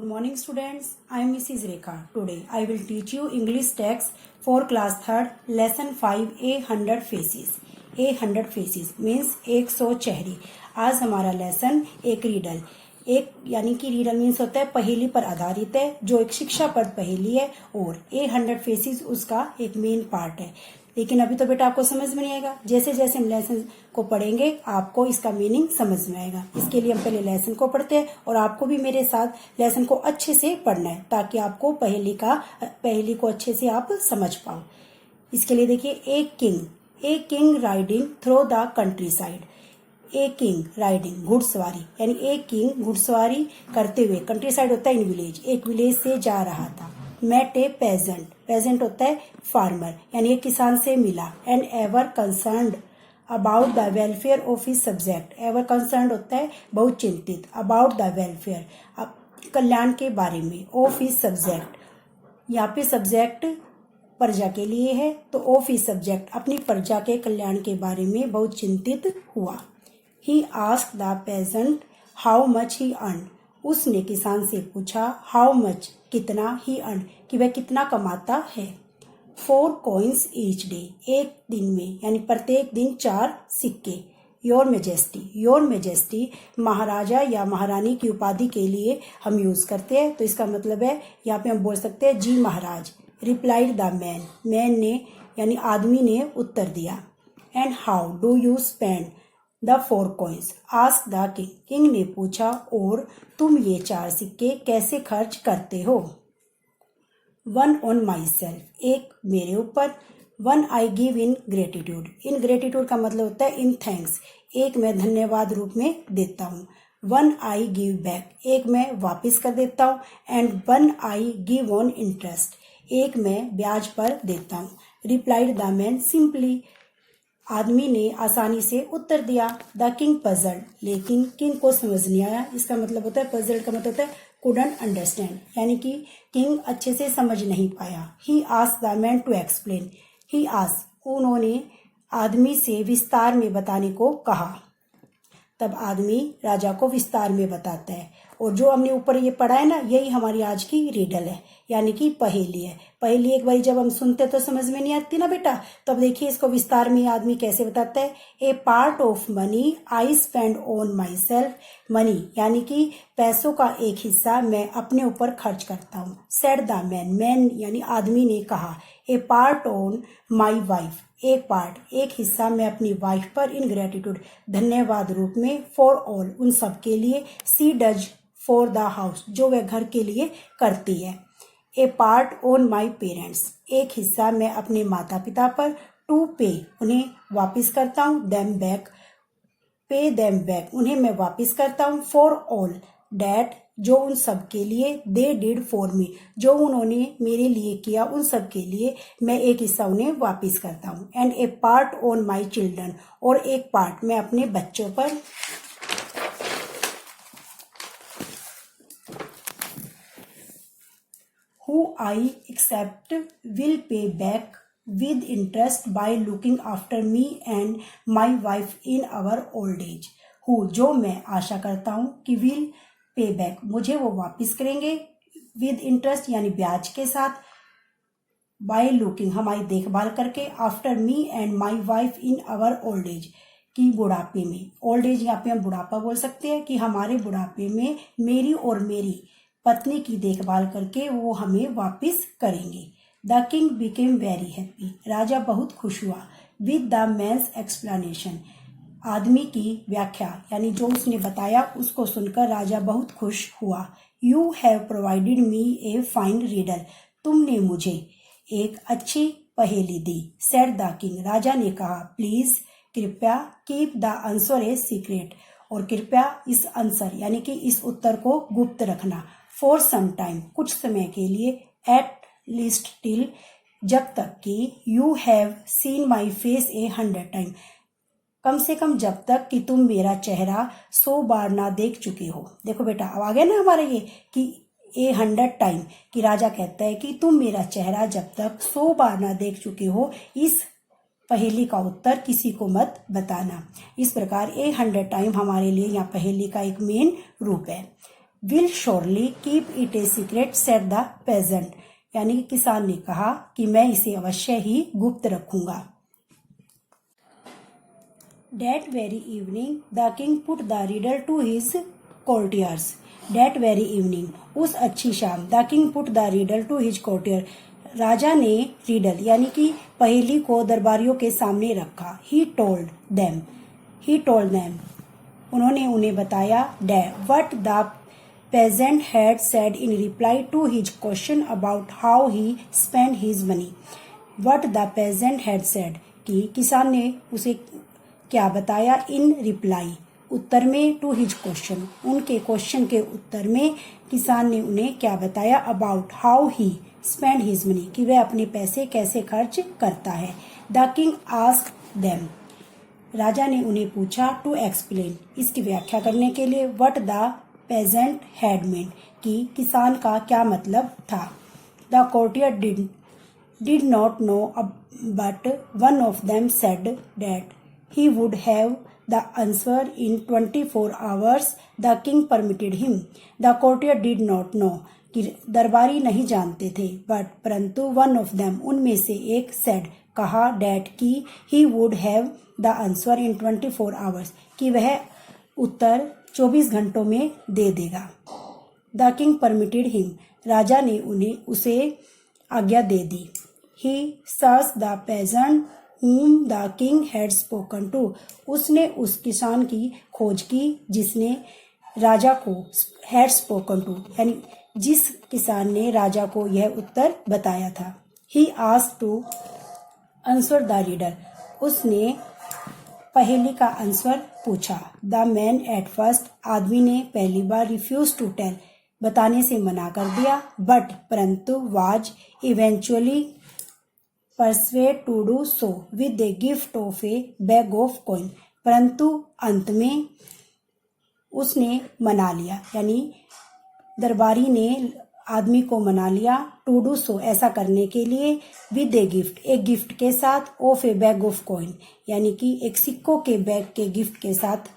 Good morning students, I am Mrs. Rekha. Today I will teach you English text for class 3rd lesson 5 100 faces. 100 faces means 100 चेहरे. आज हमारा lesson एक रीडल यानी कि रीडल means होता है पहेली पर आधारित है जो एक शिक्षाप्रद पहेली है और 100 फेसेस उसका एक मेन पार्ट है. लेकिन अभी तो बेटा आपको समझ में नहीं आएगा. जैसे जैसे हम लेसन को पढ़ेंगे आपको इसका मीनिंग समझ में आएगा. इसके लिए हम पहले लेसन को पढ़ते हैं और आपको भी मेरे साथ लेसन को अच्छे से पढ़ना है ताकि आपको पहेली को अच्छे से आप समझ पाओ. इसके लिए देखिए a king riding through the country side. A king riding घुड़सवारी यानी एक किंग घुड़सवारी करते हुए कंट्री साइड होता है इन विलेज एक विलेज से जा रहा था. मेट ए पेजेंट होता है फार्मर यानी एक किसान से मिला. And ever concerned about the welfare of his subject. Ever concerned होता है बहुत चिंतित. अबाउट द वेलफेयर कल्याण के बारे में. ऑफ हिज सब्जेक्ट यहाँ पे सब्जेक्ट प्रजा के लिए है तो ऑफ हिज सब्जेक्ट अपनी प्रजा के कल्याण के बारे में बहुत चिंतित हुआ. He asked the peasant how much he earn. उसने किसान से पूछा हाउ मच कितना ही अर्न कि वह कितना कमाता है. 4 coins each day एक दिन में यानी प्रत्येक दिन 4 सिक्के. योर मेजेस्टी महाराजा या महारानी की उपाधि के लिए हम यूज करते हैं तो इसका मतलब है यहाँ पे हम बोल सकते हैं जी महाराज. रिप्लाइड द मैन ने यानी आदमी ने उत्तर दिया. And how do you spend the 4 coins ask the king ने पूछा और तुम ये 4 सिक्के कैसे खर्च करते हो. 1 on myself एक मेरे ऊपर. 1 I give in gratitude. In gratitude का मतलब होता है इन थैंक्स एक मैं धन्यवाद रूप में देता हूँ. 1 I give back एक मैं वापस कर देता हूँ. And 1 I give on interest एक मैं ब्याज पर देता हूँ. रिप्लाइड द मैन सिंपली आदमी ने आसानी से उत्तर दिया. द किंग पजल्ड लेकिन किंग को समझ नहीं आया. इसका मतलब होता है पजल्ड का मतलब होता है कुडंट अंडरस्टैंड यानी कि किंग अच्छे से समझ नहीं पाया. He asked the man to explain. He asked उन्होंने आदमी से विस्तार में बताने को कहा. तब आदमी राजा को विस्तार में बताता है. और जो हमने ऊपर ये पढ़ा है ना यही हमारी आज की रीडल है यानी कि पहेली है. पहेली एक बार जब हम सुनते तो समझ में नहीं आती ना बेटा. तो अब देखिए इसको विस्तार में आदमी कैसे बताता है. A part of money I spend on myself. Money यानी कि पैसों का एक हिस्सा मैं अपने ऊपर खर्च करता हूँ. सेड द मैन यानी आदमी ने कहा. ए पार्ट ऑन माई वाइफ एक हिस्सा मैं अपनी वाइफ पर. इन ग्रेटिट्यूड धन्यवाद रूप में. फॉर ऑल उन सब के लिए. सी डज फॉर द हाउस जो वह घर के लिए करती है. A part on my parents एक हिस्सा मैं अपने माता पिता पर. टू पे उन्हें वापिस करता हूँ. Them back pay them back उन्हें मैं वापिस करता हूँ. फॉर ऑल डैट जो उन सब के लिए. दे डिड फॉर मी जो उन्होंने मेरे लिए किया उन सब के लिए मैं एक हिस्सा उन्हें वापिस करता हूँ. And A part on my children और एक पार्ट मैं अपने बच्चों पर. Who I accept will pay back with interest by looking after me and my wife in our old age. Who जो मैं आशा करता हूँ कि will pay back मुझे वो वापिस करेंगे. with interest यानी ब्याज के साथ. by looking हमारी देखभाल करके. after me and my wife in our old age कि बुढ़ापे में. old age यहाँ पे हम बुढ़ापा बोल सकते हैं कि हमारे बुढ़ापे में मेरी और मेरी पत्नी की देखभाल करके वो हमें वापस करेंगे. The king became very happy राजा बहुत खुश हुआ. विद द मैन्स एक्सप्लेनेशन आदमी की व्याख्या यानी जो उसने बताया उसको सुनकर राजा बहुत खुश हुआ. You have provided me a fine riddle तुमने मुझे एक अच्छी पहेली दी. सेड द किंग राजा ने कहा. प्लीज कृपया keep the answer a secret और कृपया इस आंसर यानी कि इस उत्तर को गुप्त रखना. फॉर सम टाइम कुछ समय के लिए. एट लीस्ट टिल जब तक कि. You have seen my face 100 time कम से कम जब तक कि तुम मेरा चेहरा 100 बार ना देख चुके हो. देखो बेटा अब आ गया ना हमारा ये कि 100 टाइम कि राजा कहता है कि तुम मेरा चेहरा जब तक 100 बार ना देख चुके हो इस पहेली का उत्तर किसी को मत बताना. इस प्रकार 100 टाइम हमारे लिए यहाँ पहेली का एक मेन रूप है. Will surely keep it a secret said the peasant, यानी कि किसान ने कहा कि मैं इसे अवश्य ही गुप्त रखूंगा। That very evening the king put the riddle to his courtiers. That very evening, उस अच्छी शाम, the king put the riddle to his courtier. राजा ने रिडल यानी कि पहेली को दरबारियों के सामने रखा। He told them. उन्होंने उन्हें बताया what the peasant had said in reply to his question about how he spent his money. What the peasant had said, कि किसान ने उसे क्या बताया इन रिप्लाई, उत्तर में, टू हिज क्वेश्चन, उनके क्वेश्चन के उत्तर में किसान ने उन्हें क्या बताया, about how he spend his money, कि वह अपने पैसे कैसे खर्च करता है। द किंग आस्क्ड देम, राजा ने उन्हें पूछा, टू एक्सप्लेन, इसकी व्याख्या करने के लिए, व्हाट द पेजेंट हैड मेंट, कि किसान का क्या मतलब था। The courtier did not know but one of them said that he would have the answer in 24 hours. The king permitted him. The courtier did not know, कि दरबारी नहीं जानते थे, बट परंतु वन ऑफ देम, उनमें से एक, said, कहा, that कि he would have the answer in 24 hours, कि वह उत्तर 24 घंटों में दे देगा। The king permitted him, राजा ने उसे आज्ञा दे दी। He searched the peasant whom the king had spoken to, उसने उस किसान की खोज की जिसने राजा को, had spoken to, यानी जिस किसान ने राजा को यह उत्तर बताया था। He asked to answer the riddle, उसने पहेली का आंसर पूछा। The man at first, आदमी ने पहली बार refused to tell, बताने से मना कर दिया, but परंतु was eventually persuaded to do so with the gift of a bag of coin, परंतु अंत में उसने मना लिया, यानी दरबारी ने आदमी को मना लिया, टू डू सो, ऐसा करने के लिए, विद ए गिफ्ट, एक गिफ्ट के साथ, of A bag of coin, यानी कि एक सिक्कों के बैग के गिफ्ट के साथ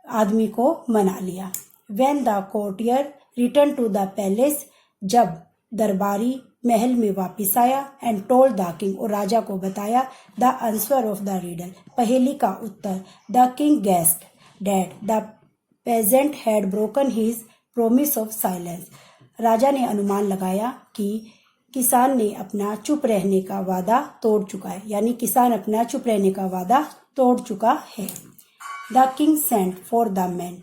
आदमी को मना लिया। When the courtier return to the palace, जब दरबारी महल में वापिस आया, एंड टोल्ड द किंग, और राजा को बताया, the answer of the riddle, पहेली का उत्तर। The king guessed that the peasant had broken his promise of silence, राजा ने अनुमान लगाया कि किसान ने अपना चुप रहने का वादा तोड़ चुका है, यानी किसान अपना चुप रहने का वादा तोड़ चुका है। The king sent for the man,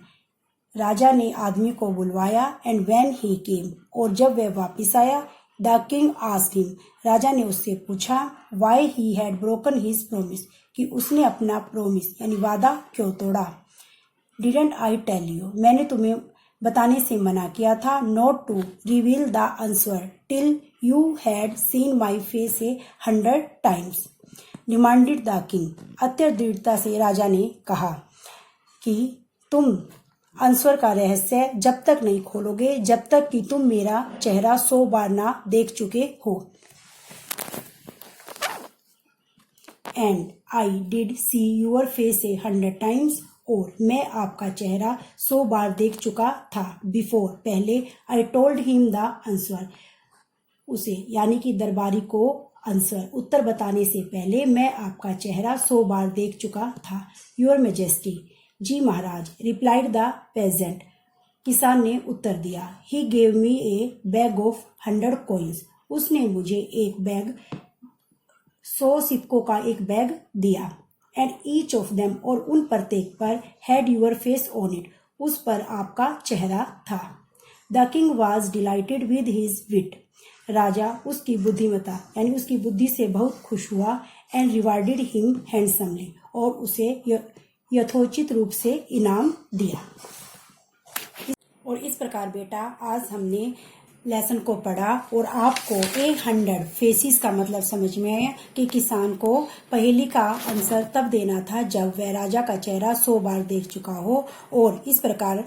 राजा ने आदमी को बुलवाया, एंड व्हेन ही केम, और जब वह वापिस आया, द किंग आस्क्ड हिम, राजा ने उससे पूछा, why he had broken his promise, कि उसने अपना प्रोमिस यानी वादा क्यों तोड़ा। डिडंट आई टेल यू, मैंने तुम्हें बताने से मना किया था, not to reveal the answer till you had seen my face 100 times, demanded the king, अत्यंत दृढ़ता से राजा ने कहा कि तुम आंसर का रहस्य जब तक नहीं खोलोगे जब तक कि तुम मेरा चेहरा 100 बार ना देख चुके हो। And I did see your face 100 times, और मैं आपका चेहरा 100 बार देख चुका था। बिफोर, पहले, I told him the answer, उसे यानी कि दरबारी को आंसर उत्तर बताने से पहले मैं आपका चेहरा 100 बार देख चुका था। योर मैजेस्टी, जी महाराज, रिप्लाइड द पेजेंट, किसान ने उत्तर दिया। He gave me a bag of 100 coins, उसने मुझे एक बैग 100 सिक्कों का एक बैग दिया। एंड ईच ऑफ देम, और उन प्रत्येक पर, had your face on it, उस पर आपका चेहरा था। The king was delighted with his wit, राजा उसकी बुद्धिमता यानी उसकी बुद्धि से बहुत खुश हुआ। एंड रिवार्डेड हिम हैंडसमली, और उसे यथोचित रूप से इनाम दिया। और इस प्रकार बेटा आज हमने लेसन को पढ़ा और आपको 100 फेसिस का मतलब समझ में आया कि किसान को पहेली का आंसर तब देना था जब वह राजा का चेहरा 100 बार देख चुका हो। और इस प्रकार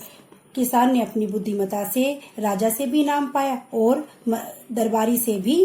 किसान ने अपनी बुद्धिमत्ता से राजा से भी इनाम पाया और दरबारी से भी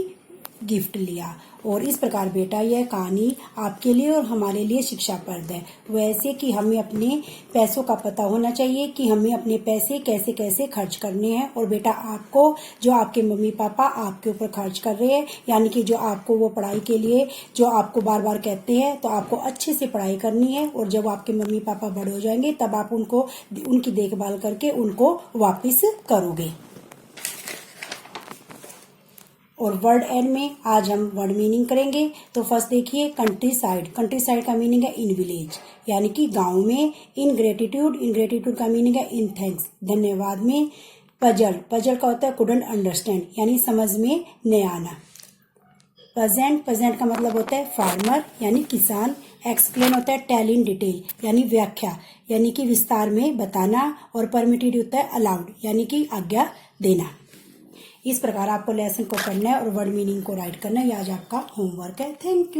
गिफ्ट लिया। और इस प्रकार बेटा यह कहानी आपके लिए और हमारे लिए शिक्षाप्रद है। वैसे कि हमें अपने पैसों का पता होना चाहिए कि हमें अपने पैसे कैसे कैसे खर्च करने हैं। और बेटा आपको जो आपके मम्मी पापा आपके ऊपर खर्च कर रहे हैं, यानी कि जो आपको वो पढ़ाई के लिए जो आपको बार बार कहते हैं, तो आपको अच्छे से पढ़ाई करनी है। और जब आपके मम्मी पापा बड़े हो जाएंगे तब आप उनकी देखभाल करके उनको वापस करोगे। और वर्ड एंड में आज हम वर्ड मीनिंग करेंगे। तो फर्स्ट देखिए कंट्री साइड। कंट्री साइड का मीनिंग है इन विलेज, यानी कि गांव में। इन ग्रेटिट्यूड का मीनिंग है इन थैंक्स, धन्यवाद में। पजल का होता है कुडंट अंडरस्टैंड, यानी समझ में न आना। प्रेजेंट का मतलब होता है फार्मर, यानी किसान। एक्सप्लेन होता है टेल इन डिटेल, यानी व्याख्या, यानी कि विस्तार में बताना। और परमिटेड होता है अलाउड, यानी कि आज्ञा देना। इस प्रकार आपको लेसन को पढ़ना है और वर्ड मीनिंग को राइट करना है। ये आज आपका होमवर्क है। Thank you.